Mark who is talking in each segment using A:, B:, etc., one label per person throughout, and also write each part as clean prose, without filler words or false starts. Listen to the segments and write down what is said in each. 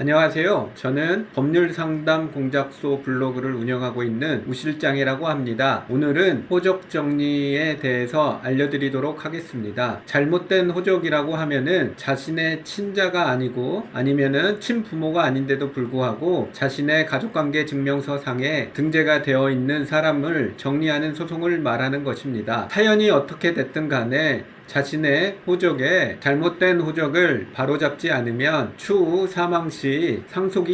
A: 안녕하세요. 저는 법률상담 공작소 블로그를 운영하고 있는 우실장이라고 합니다. 오늘은 호적 정리에 대해서 알려드리도록 하겠습니다. 잘못된 호적이라고 하면은 자신의 친자가 아니고 아니면은 친부모가 아닌데도 불구하고 자신의 가족관계 증명서상에 등재가 되어 있는 사람을 정리하는 소송을 말하는 것입니다. 사연이 어떻게 됐든 간에 자신의 호적에 잘못된 호적을 바로잡지 않으면 추후 사망 시 상속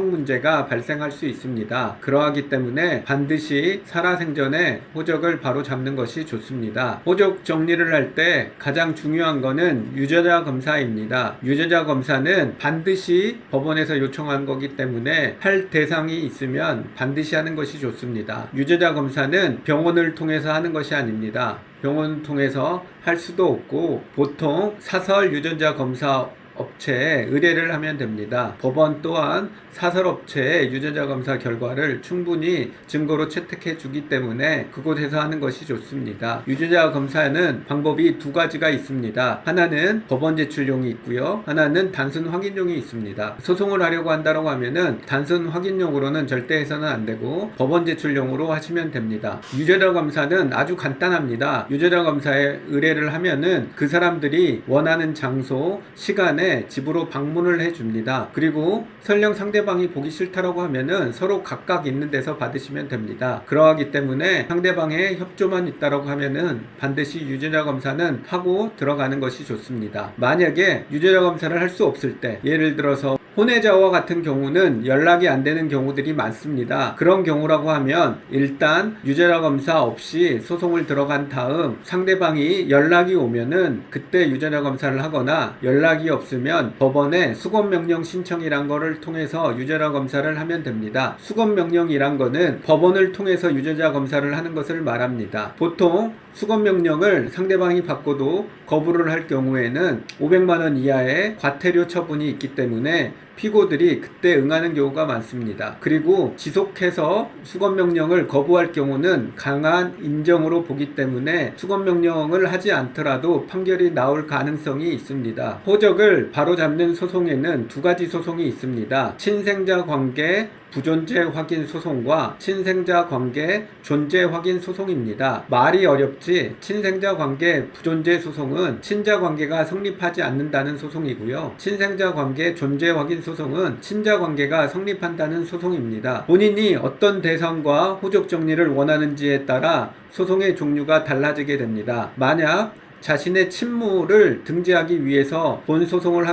A: 문제가 발생할 수 있습니다. 그러하기 때문에 반드시 살아생전에 호적을 바로잡는 것이 좋습니다. 호적 정리를 할 때 가장 중요한 것은 유전자 검사입니다. 유전자 검사는 반드시 법원에서 요청한 거기 때문에 할 대상이 있으면 반드시 하는 것이 좋습니다. 유전자 검사는 병원을 통해서 하는 것이 아닙니다. 병원 통해서 할 수도 없고 보통 사설 유전자 검사 업체에 의뢰를 하면 됩니다. 법원 또한 사설업체의 유전자 검사 결과를 충분히 증거로 채택해 주기 때문에 그곳에서 하는 것이 좋습니다. 유전자 검사는 방법이 두 가지가 있습니다. 하나는 법원 제출용이 있고요. 하나는 단순 확인용이 있습니다. 소송을 하려고 한다고 하면은 단순 확인용으로는 절대 해서는 안 되고 법원 제출용으로 하시면 됩니다. 유전자 검사는 아주 간단합니다. 유전자 검사에 의뢰를 하면은 그 사람들이 원하는 장소, 시간에 집으로 방문을 해줍니다. 그리고 설령 상대방이 보기 싫다라고 하면은 서로 각각 있는 데서 받으시면 됩니다. 그러하기 때문에 상대방의 협조만 있다라고 하면은 반드시 유전자 검사는 하고 들어가는 것이 좋습니다. 만약에 유전자 검사를 할 수 없을 때, 예를 들어서 혼외자와 같은 경우는 연락이 안 되는 경우들이 많습니다. 그런 경우라고 하면 일단 유전자 검사 없이 소송을 들어간 다음 상대방이 연락이 오면은 그때 유전자 검사를 하거나 연락이 없으면 법원에 수검명령 신청이란 거를 통해서 유전자 검사를 하면 됩니다. 수검명령이란 거는 법원을 통해서 유전자 검사를 하는 것을 말합니다. 보통 수검명령을 상대방이 받고도 거부를 할 경우에는 500만 원 이하의 과태료 처분이 있기 때문에 피고들이 그때 응하는 경우가 많습니다. 그리고 지속해서 수검명령을 거부할 경우는 강한 인정으로 보기 때문에 수검명령을 하지 않더라도 판결이 나올 가능성이 있습니다. 호적을 바로잡는 소송에는 두 가지 소송이 있습니다. 친생자 관계 부존재 확인 소송과 친생자 관계 존재 확인 소송입니다. 말이 어렵지 친생자 관계 부존재 소송은 친자 관계가 성립하지 않는다는 소송이고요. 친생자 관계 존재 확인 소송은 친자 관계가 성립한다는 소송입니다. 본인이 어떤 대상과 호적 정리를 원하는지에 따라 소송의 종류가 달라지게 됩니다. 만약 자신의 친모를 등재하기 위해서 본소송을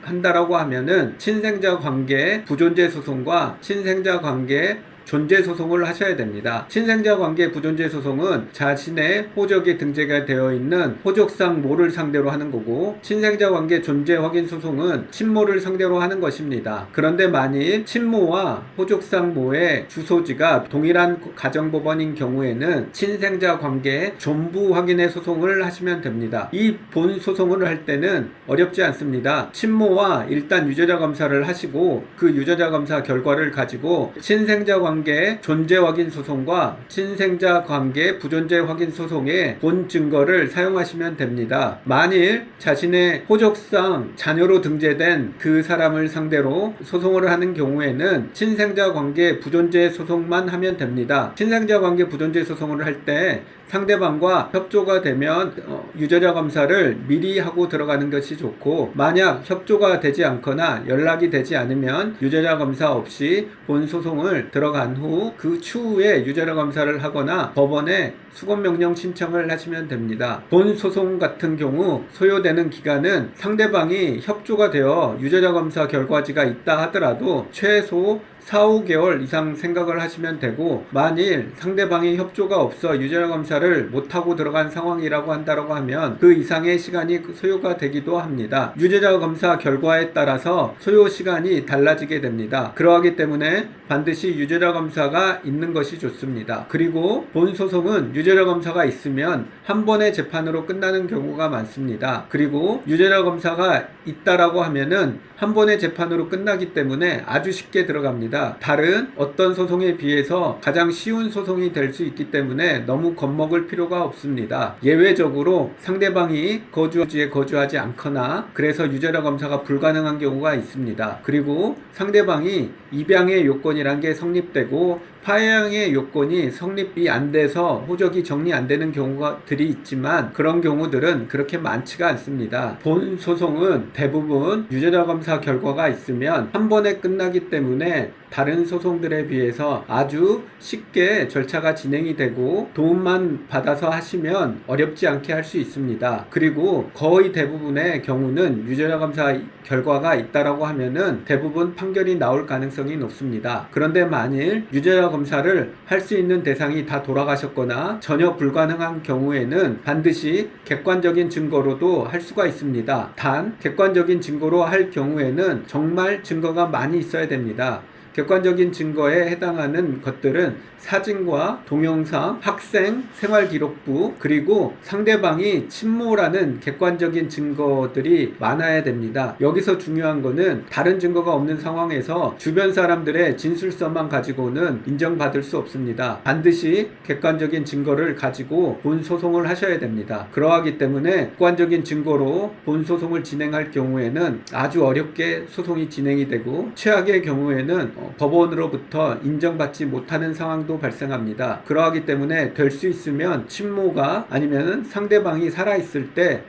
A: 한다라고 하면은 친생자 관계 부존재 소송과 친생자 관계 존재 소송을 하셔야 됩니다. 친생자 관계 부존재 소송은 자신의 호적이 등재가 되어 있는 호적상 모를 상대로 하는 거고, 친생자 관계 존재 확인 소송은 친모를 상대로 하는 것입니다. 그런데 만일 친모와 호적상 모의 주소지가 동일한 가정법원인 경우에는 친생자 관계 존부 확인의 소송을 하시면 됩니다. 이 본 소송을 할 때는 어렵지 않습니다. 친모와 일단 유전자 검사를 하시고 그 유전자 검사 결과를 가지고 친생자 관계 존재 확인 소송과 친생자 관계 부존재 확인 소송의 본 증거를 사용하시면 됩니다. 만일 자신의 호적상 자녀로 등재된 그 사람을 상대로 소송을 하는 경우에는 친생자 관계 부존재 소송만 하면 됩니다. 친생자 관계 부존재 소송을 할 때 상대방과 협조가 되면 유전자 검사를 미리 하고 들어가는 것이 좋고, 만약 협조가 되지 않거나 연락이 되지 않으면 유전자 검사 없이 본 소송을 들어간 후 그 추후에 유전자 검사를 하거나 법원에 수검명령 신청을 하시면 됩니다. 본 소송 같은 경우 소요되는 기간은 상대방이 협조가 되어 유전자 검사 결과지가 있다 하더라도 최소 4-5개월 이상 생각을 하시면 되고, 만일 상대방이 협조가 없어 유전자 검사를 못하고 들어간 상황이라고 한다고 하면 그 이상의 시간이 소요가 되기도 합니다. 유전자 검사 결과에 따라서 소요 시간이 달라지게 됩니다. 그러하기 때문에 반드시 유전자 검사가 있는 것이 좋습니다. 그리고 본 소송은 유전자 검사가 있으면 한 번의 재판으로 끝나는 경우가 많습니다. 그리고 유전자 검사가 있다라고 하면은 한 번의 재판으로 끝나기 때문에 아주 쉽게 들어갑니다. 있습니다. 다른 어떤 소송에 비해서 가장 쉬운 소송이 될 수 있기 때문에 너무 겁먹을 필요가 없습니다. 예외적으로 상대방이 거주지에 거주하지 않거나 그래서 유죄라 검사가 불가능한 경우가 있습니다. 그리고 상대방이 입양의 요건이란 게 성립되고 파양의 요건이 성립이 안 돼서 호적이 정리 안 되는 경우들이 있지만 그런 경우들은 그렇게 많지가 않습니다. 본 소송은 대부분 유죄자 검사 결과가 있으면 한 번에 끝나기 때문에 다른 소송들에 비해서 아주 쉽게 절차가 진행이 되고 도움만 받아서 하시면 어렵지 않게 할 수 있습니다. 그리고 거의 대부분의 경우는 유죄자 검사 결과가 있다라고 하면은 대부분 판결이 나올 가능성이 높습니다. 그런데 만일 유죄자 검사를 할 수 있는 대상이 다 돌아가셨거나 전혀 불가능한 경우에는 반드시 객관적인 증거로도 할 수가 있습니다. 단 객관적인 증거로 할 경우에는 정말 증거가 많이 있어야 됩니다. 객관적인 증거에 해당하는 것들은 사진과 동영상, 학생, 생활기록부, 그리고 상대방이 친모라는 객관적인 증거들이 많아야 됩니다. 여기서 중요한 거는 다른 증거가 없는 상황에서 주변 사람들의 진술서만 가지고는 인정받을 수 없습니다. 반드시 객관적인 증거를 가지고 본 소송을 하셔야 됩니다. 그러하기 때문에 객관적인 증거로 본 소송을 진행할 경우에는 아주 어렵게 소송이 진행이 되고 최악의 경우에는 법원으로부터 인정받지 못하는 상황도 발생합니다. 그러하기 때문에 될 수 있으면 친모가 아니면 상대방이 살아있을 때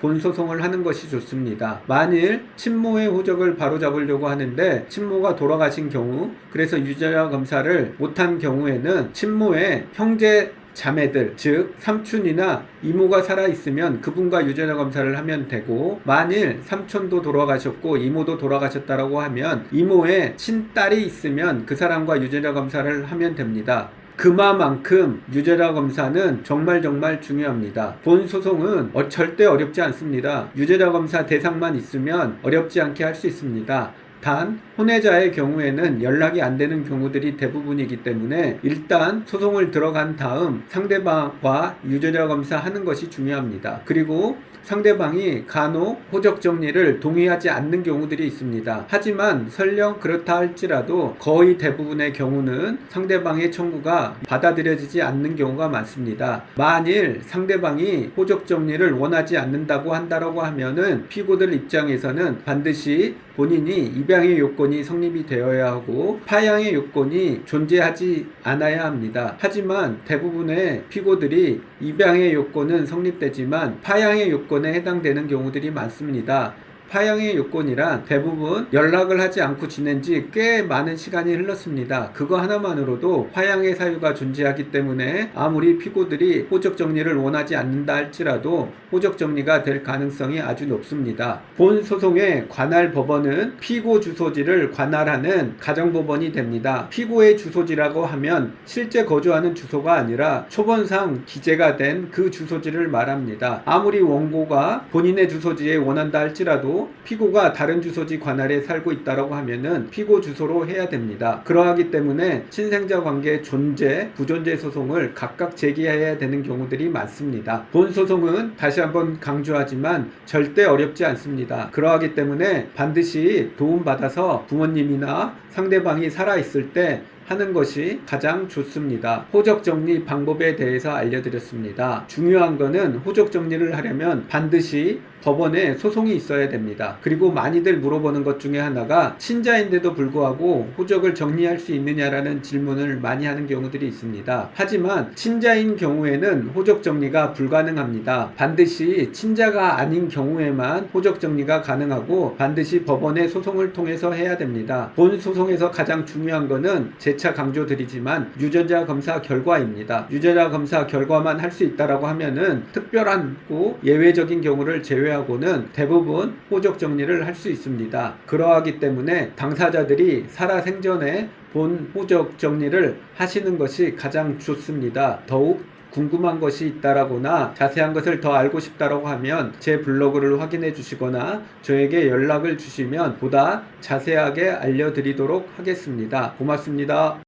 A: 본소송을 하는 것이 좋습니다. 만일 친모의 호적을 바로잡으려고 하는데 친모가 돌아가신 경우, 그래서 유죄자 검사를 못한 경우에는 친모의 형제 자매들, 즉 삼촌이나 이모가 살아있으면 그분과 유죄자 검사를 하면 되고, 만일 삼촌도 돌아가셨고 이모도 돌아가셨다라고 하면 이모의 친딸이 있으면 그 사람과 유죄자 검사를 하면 됩니다. 그만큼 유죄자 검사는 정말 중요합니다. 본 소송은 절대 어렵지 않습니다. 유죄자 검사 대상만 있으면 어렵지 않게 할 수 있습니다. 단 혼외자의 경우에는 연락이 안 되는 경우들이 대부분이기 때문에 일단 소송을 들어간 다음 상대방과 유죄자 검사하는 것이 중요합니다. 그리고 상대방이 간혹 호적 정리를 동의하지 않는 경우들이 있습니다. 하지만 설령 그렇다 할지라도 거의 대부분의 경우는 상대방의 청구가 받아들여지지 않는 경우가 많습니다. 만일 상대방이 호적 정리를 원하지 않는다고 한다라고 하면은 피고들 입장에서는 반드시 본인이 입양의 요건이 성립이 되어야 하고 파양의 요건이 존재하지 않아야 합니다. 하지만 대부분의 피고들이 입양의 요건은 성립되지만 파양의 요건에 해당되는 경우들이 많습니다. 파양의 요건이란 대부분 연락을 하지 않고 지낸 지 꽤 많은 시간이 흘렀습니다. 그거 하나만으로도 파양의 사유가 존재하기 때문에 아무리 피고들이 호적 정리를 원하지 않는다 할지라도 호적 정리가 될 가능성이 아주 높습니다. 본 소송의 관할 법원은 피고 주소지를 관할하는 가정법원이 됩니다. 피고의 주소지라고 하면 실제 거주하는 주소가 아니라 초본상 기재가 된 그 주소지를 말합니다. 아무리 원고가 본인의 주소지에 원한다 할지라도 피고가 다른 주소지 관할에 살고 있다고 하면은 피고 주소로 해야 됩니다. 그러하기 때문에 친생자 관계 존재, 부존재 소송을 각각 제기해야 되는 경우들이 많습니다. 본 소송은 다시 한번 강조하지만 절대 어렵지 않습니다. 그러하기 때문에 반드시 도움받아서 부모님이나 상대방이 살아있을 때 하는 것이 가장 좋습니다. 호적 정리 방법에 대해서 알려드렸습니다. 중요한 거는 호적 정리를 하려면 반드시 법원에 소송이 있어야 됩니다. 그리고 많이들 물어보는 것 중에 하나가 친자인데도 불구하고 호적을 정리할 수 있느냐라는 질문을 많이 하는 경우들이 있습니다. 하지만 친자인 경우에는 호적 정리가 불가능합니다. 반드시 친자가 아닌 경우에만 호적 정리가 가능하고 반드시 법원의 소송을 통해서 해야 됩니다. 본 소송에서 가장 중요한 거는 재차 강조드리지만 유죄자 검사 결과입니다. 유죄자 검사 결과만 할 수 있다라고 하면은 특별하고 예외적인 경우를 제외하고는 대부분 호적 정리를 할 수 있습니다. 그러하기 때문에 당사자들이 살아생전에 본 호적 정리를 하시는 것이 가장 좋습니다. 더욱 궁금한 것이 있다라거나 자세한 것을 더 알고 싶다라고 하면 제 블로그를 확인해 주시거나 저에게 연락을 주시면 보다 자세하게 알려드리도록 하겠습니다. 고맙습니다.